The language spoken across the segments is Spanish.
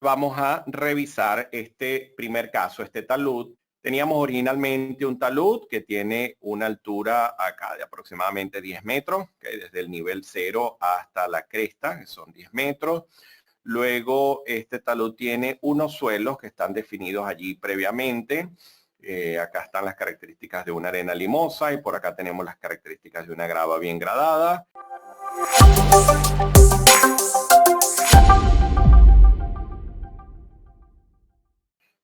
vamos a revisar este primer caso, este talud. Teníamos originalmente un talud que tiene una altura acá de aproximadamente 10 metros, ¿okay? Desde el nivel 0 hasta la cresta, que son 10 metros. Luego, este talud tiene unos suelos que están definidos allí previamente. Acá están las características de una arena limosa y por acá tenemos las características de una grava bien gradada.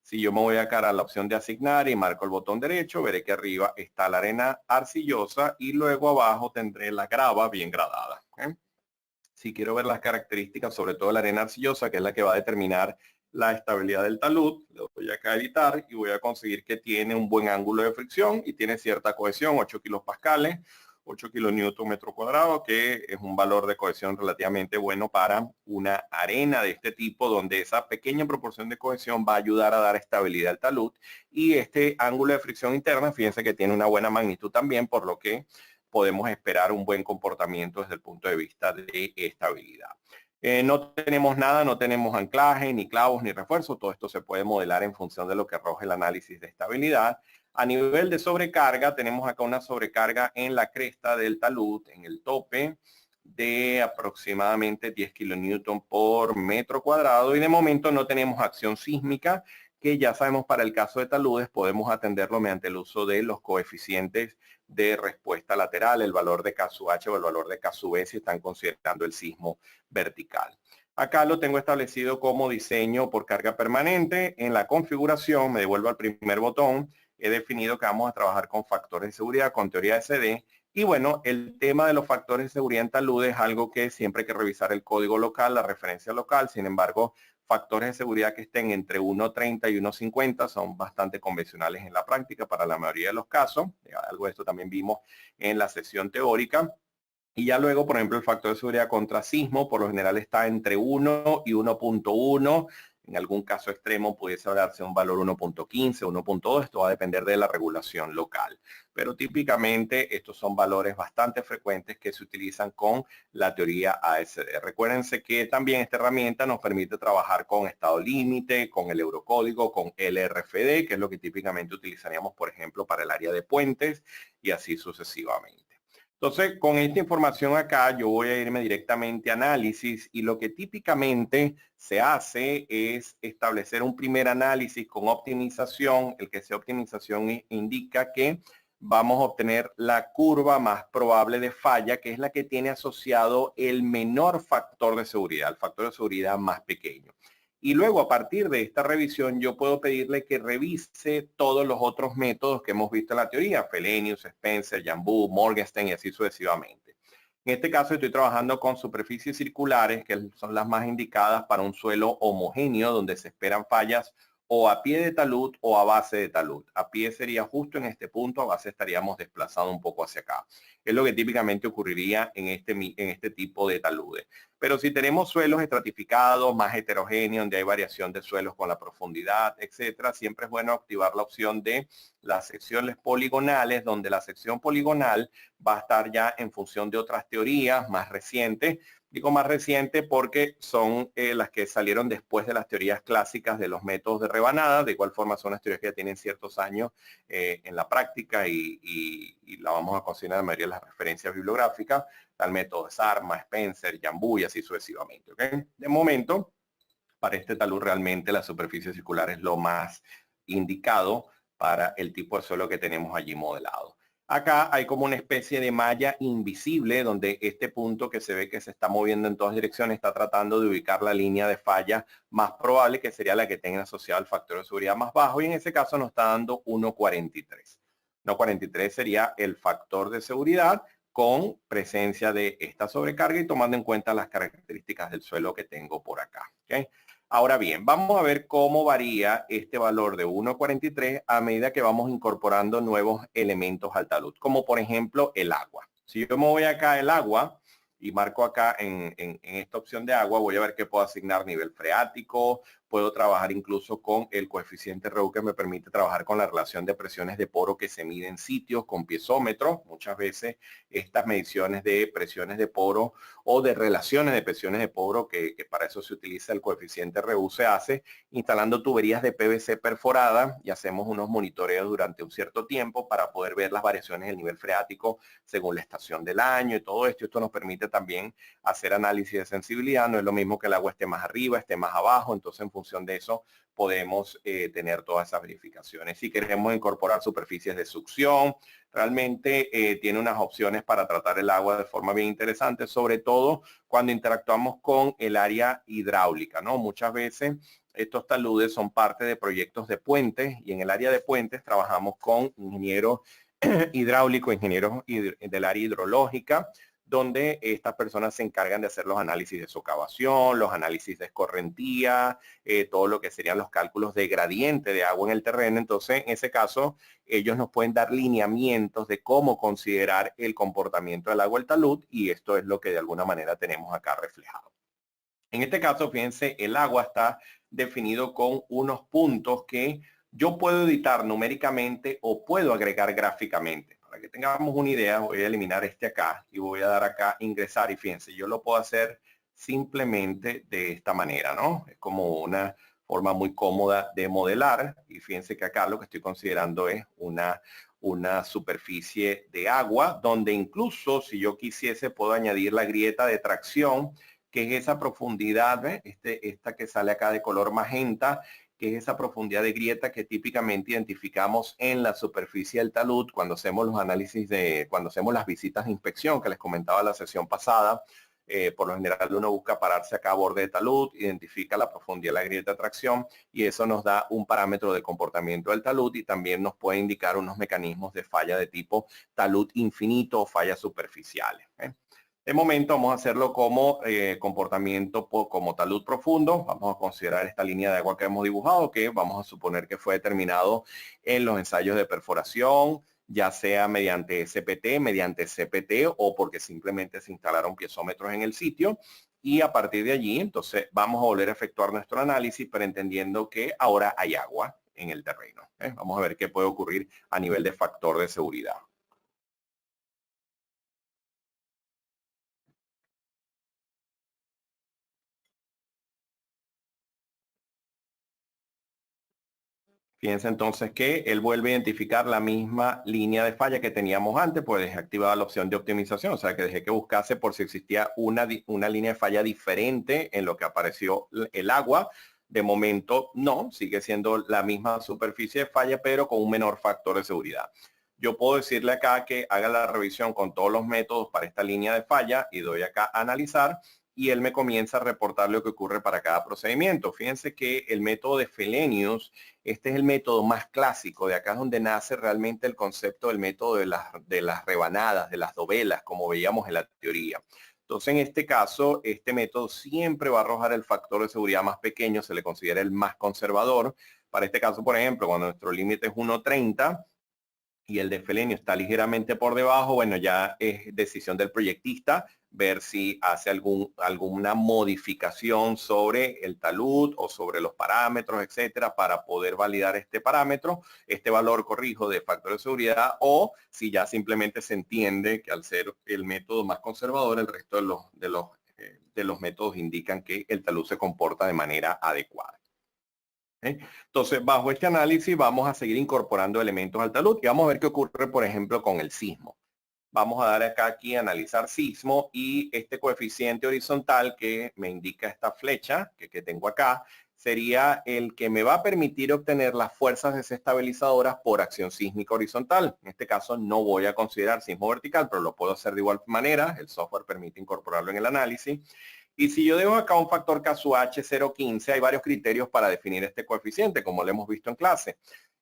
Si yo me voy acá a la opción de asignar y marco el botón derecho, veré que arriba está la arena arcillosa y luego abajo tendré la grava bien gradada. ¿Okay? Si quiero ver las características, sobre todo la arena arcillosa, que es la que va a determinar la estabilidad del talud, le doy acá a editar y voy a conseguir que tiene un buen ángulo de fricción y tiene cierta cohesión, 8 kilopascales, 8 kilonewton metro cuadrado, que es un valor de cohesión relativamente bueno para una arena de este tipo, donde esa pequeña proporción de cohesión va a ayudar a dar estabilidad al talud. Y este ángulo de fricción interna, fíjense que tiene una buena magnitud también, por lo que podemos esperar un buen comportamiento desde el punto de vista de estabilidad. No tenemos nada, no tenemos anclaje, ni clavos, ni refuerzos. Todo esto se puede modelar en función de lo que arroje el análisis de estabilidad. A nivel de sobrecarga, tenemos acá una sobrecarga en la cresta del talud, en el tope, de aproximadamente 10 kilonewton por metro cuadrado. Y de momento no tenemos acción sísmica, que ya sabemos para el caso de taludes podemos atenderlo mediante el uso de los coeficientes de respuesta lateral, el valor de K sub H o el valor de K sub B si están considerando el sismo vertical. Acá lo tengo establecido como diseño por carga permanente. En la configuración, me devuelvo al primer botón, he definido que vamos a trabajar con factores de seguridad, con teoría de CD. Y bueno, el tema de los factores de seguridad en talud es algo que siempre hay que revisar el código local, la referencia local. Sin embargo, factores de seguridad que estén entre 1.30 y 1.50 son bastante convencionales en la práctica para la mayoría de los casos. Algo de esto también vimos en la sesión teórica. Y ya luego, por ejemplo, el factor de seguridad contra sismo por lo general está entre 1 y 1.1. En algún caso extremo pudiese darse un valor 1.15, 1.2. Esto va a depender de la regulación local. Pero típicamente estos son valores bastante frecuentes que se utilizan con la teoría ASD. Recuérdense que también esta herramienta nos permite trabajar con estado límite, con el eurocódigo, con LRFD, que es lo que típicamente utilizaríamos, por ejemplo, para el área de puentes y así sucesivamente. Entonces, con esta información acá, yo voy a irme directamente a análisis y lo que típicamente se hace es establecer un primer análisis con optimización. El que sea optimización indica que vamos a obtener la curva más probable de falla, que es la que tiene asociado el menor factor de seguridad, el factor de seguridad más pequeño. Y luego, a partir de esta revisión, yo puedo pedirle que revise todos los otros métodos que hemos visto en la teoría, Fellenius, Spencer, Jambu, Morgenstern y así sucesivamente. En este caso estoy trabajando con superficies circulares, que son las más indicadas para un suelo homogéneo, donde se esperan fallas o a pie de talud o a base de talud. A pie sería justo en este punto, a base estaríamos desplazados un poco hacia acá. Es lo que típicamente ocurriría en este tipo de taludes. Pero si tenemos suelos estratificados, más heterogéneos, donde hay variación de suelos con la profundidad, etcétera, siempre es bueno activar la opción de las secciones poligonales, donde la sección poligonal va a estar ya en función de otras teorías más recientes. Digo más reciente porque son las que salieron después de las teorías clásicas de los métodos de rebanada. De igual forma son las teorías que ya tienen ciertos años en la práctica y la vamos a considerar en la mayoría de las referencias bibliográficas. Tal método de Sarma, Spencer, Jambu y así sucesivamente. ¿Okay? De momento, para este talud realmente la superficie circular es lo más indicado para el tipo de suelo que tenemos allí modelado. Acá hay como una especie de malla invisible donde este punto que se ve que se está moviendo en todas direcciones está tratando de ubicar la línea de falla más probable, que sería la que tenga asociado el factor de seguridad más bajo, y en ese caso nos está dando 1.43. 1.43 sería el factor de seguridad con presencia de esta sobrecarga y tomando en cuenta las características del suelo que tengo por acá. ¿Okay? Ahora bien, vamos a ver cómo varía este valor de 1.43 a medida que vamos incorporando nuevos elementos al talud, como por ejemplo el agua. Si yo me voy acá al agua y marco acá en esta opción de agua, voy a ver que puedo asignar nivel freático, Puedo trabajar incluso con el coeficiente RU que me permite trabajar con la relación de presiones de poro que se mide en sitios con piezómetro. Muchas veces estas mediciones de presiones de poro o de relaciones de presiones de poro, que para eso se utiliza el coeficiente RU, se hace instalando tuberías de PVC perforada y hacemos unos monitoreos durante un cierto tiempo para poder ver las variaciones del nivel freático según la estación del año y todo esto. Esto nos permite también hacer análisis de sensibilidad. No es lo mismo que el agua esté más arriba, esté más abajo, entonces en función de eso podemos tener todas esas verificaciones. Si queremos incorporar superficies de succión, realmente tiene unas opciones para tratar el agua de forma bien interesante, sobre todo cuando interactuamos con el área hidráulica, ¿no? Muchas veces estos taludes son parte de proyectos de puentes y en el área de puentes trabajamos con ingenieros hidráulicos, ingenieros del área hidrológica, donde estas personas se encargan de hacer los análisis de socavación, los análisis de escorrentía, todo lo que serían los cálculos de gradiente de agua en el terreno. Entonces, en ese caso, ellos nos pueden dar lineamientos de cómo considerar el comportamiento del agua del talud y esto es lo que de alguna manera tenemos acá reflejado. En este caso, fíjense, el agua está definido con unos puntos que yo puedo editar numéricamente o puedo agregar gráficamente. Para que tengamos una idea, voy a eliminar este acá y voy a dar acá ingresar y fíjense, yo lo puedo hacer simplemente de esta manera, ¿no? Es como una forma muy cómoda de modelar y fíjense que acá lo que estoy considerando es una superficie de agua donde incluso si yo quisiese puedo añadir la grieta de tracción, que es esa profundidad, ¿ves? Esta que sale acá de color magenta, que es esa profundidad de grieta que típicamente identificamos en la superficie del talud cuando hacemos los análisis cuando hacemos las visitas de inspección que les comentaba la sesión pasada. Por lo general uno busca pararse acá a borde de talud, identifica la profundidad de la grieta de tracción y eso nos da un parámetro de comportamiento del talud y también nos puede indicar unos mecanismos de falla de tipo talud infinito o fallas superficiales. De momento vamos a hacerlo como comportamiento como talud profundo. Vamos a considerar esta línea de agua que hemos dibujado, que vamos a suponer que fue determinado en los ensayos de perforación, ya sea mediante SPT, mediante CPT o porque simplemente se instalaron piezómetros en el sitio. Y a partir de allí, entonces, vamos a volver a efectuar nuestro análisis, pero entendiendo que ahora hay agua en el terreno. Vamos a ver qué puede ocurrir a nivel de factor de seguridad. Fíjense entonces que él vuelve a identificar la misma línea de falla que teníamos antes, pues dejé activada la opción de optimización, o sea que dejé que buscase por si existía una línea de falla diferente en lo que apareció el agua. De momento no, sigue siendo la misma superficie de falla, pero con un menor factor de seguridad. Yo puedo decirle acá que haga la revisión con todos los métodos para esta línea de falla y doy acá a analizar y él me comienza a reportar lo que ocurre para cada procedimiento. Fíjense que el método de Fellenius, este es el método más clásico, de acá es donde nace realmente el concepto del método de las rebanadas, de las dovelas, como veíamos en la teoría. Entonces, en este caso, este método siempre va a arrojar el factor de seguridad más pequeño, se le considera el más conservador. Para este caso, por ejemplo, cuando nuestro límite es 1.30, y el de Fellenius está ligeramente por debajo, bueno, ya es decisión del proyectista ver si hace alguna modificación sobre el talud o sobre los parámetros, etcétera, para poder validar este parámetro, este valor, corrijo, de factor de seguridad, o si ya simplemente se entiende que al ser el método más conservador, el resto de los métodos indican que el talud se comporta de manera adecuada. Entonces, bajo este análisis vamos a seguir incorporando elementos al talud y vamos a ver qué ocurre, por ejemplo, con el sismo. Vamos a dar acá aquí analizar sismo y este coeficiente horizontal que me indica esta flecha que tengo acá sería el que me va a permitir obtener las fuerzas desestabilizadoras por acción sísmica horizontal. En este caso no voy a considerar sismo vertical, pero lo puedo hacer de igual manera. El software permite incorporarlo en el análisis. Y si yo dejo acá un factor KSUH 0.15, hay varios criterios para definir este coeficiente, como lo hemos visto en clase.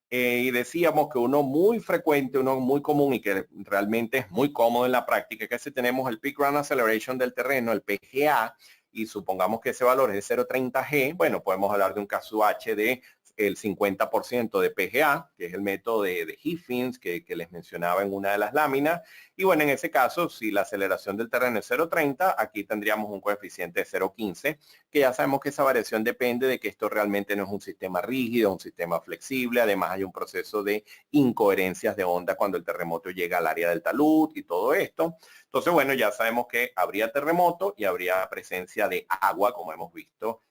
Y decíamos que uno muy frecuente, uno muy común y que realmente es muy cómodo en la práctica, que si tenemos el Peak Ground Acceleration del terreno, el PGA, y supongamos que ese valor es de 0.30 G, bueno, podemos hablar de un KSUH de el 50% de PGA, que es el método de Heath-Fins que les mencionaba en una de las láminas. Y bueno, en ese caso, si la aceleración del terreno es 0,30, aquí tendríamos un coeficiente de 0,15, que ya sabemos que esa variación depende de que esto realmente no es un sistema rígido, un sistema flexible. Además, hay un proceso de incoherencias de onda cuando el terremoto llega al área del talud y todo esto. Entonces, bueno, ya sabemos que habría terremoto y habría presencia de agua, como hemos visto,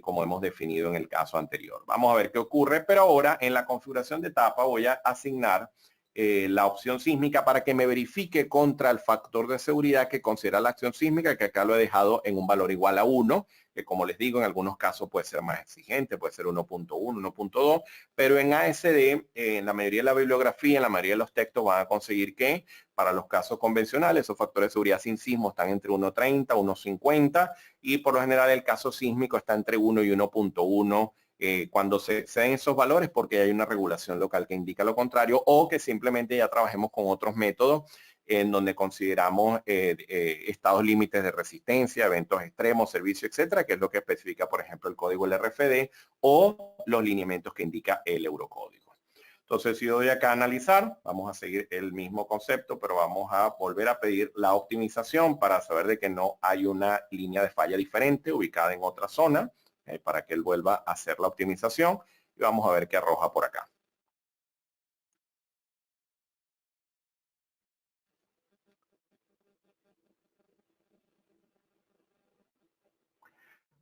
como hemos definido en el caso anterior. Vamos a ver qué ocurre, pero ahora en la configuración de etapa voy a asignar la opción sísmica para que me verifique contra el factor de seguridad que considera la acción sísmica, que acá lo he dejado en un valor igual a 1, que como les digo, en algunos casos puede ser más exigente, puede ser 1.1, 1.2, pero en ASD, en la mayoría de la bibliografía, en la mayoría de los textos van a conseguir que para los casos convencionales, esos factores de seguridad sin sismo están entre 1.30, 1.50 y por lo general el caso sísmico está entre 1 y 1.1 cuando se den esos valores porque hay una regulación local que indica lo contrario o que simplemente ya trabajemos con otros métodos en donde consideramos estados límites de resistencia, eventos extremos, servicio, etcétera, que es lo que especifica, por ejemplo, el código LRFD o los lineamientos que indica el Eurocódigo. Entonces, si yo doy acá a analizar, vamos a seguir el mismo concepto, pero vamos a volver a pedir la optimización para saber de que no hay una línea de falla diferente ubicada en otra zona, para que él vuelva a hacer la optimización. Y vamos a ver qué arroja por acá.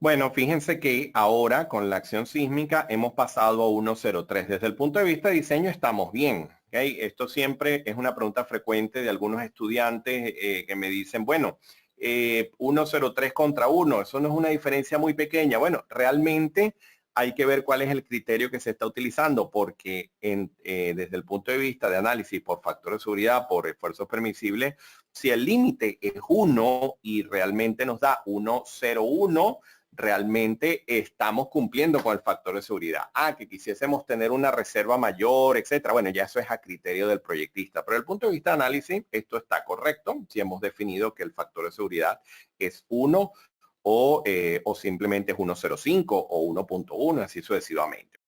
Bueno, fíjense que ahora con la acción sísmica hemos pasado a 1.03. Desde el punto de vista de diseño estamos bien. ¿Okay? Esto siempre es una pregunta frecuente de algunos estudiantes que me dicen, bueno, 1.03 contra 1, eso no es una diferencia muy pequeña. Bueno, realmente hay que ver cuál es el criterio que se está utilizando porque desde el punto de vista de análisis por factor de seguridad, por esfuerzos permisibles, si el límite es 1 y realmente nos da 1.01, realmente estamos cumpliendo con el factor de seguridad. Que quisiésemos tener una reserva mayor, etcétera. Bueno, ya eso es a criterio del proyectista. Pero desde el punto de vista de análisis, esto está correcto. Si hemos definido que el factor de seguridad es 1 o simplemente es 1.05 o 1.1, así sucesivamente.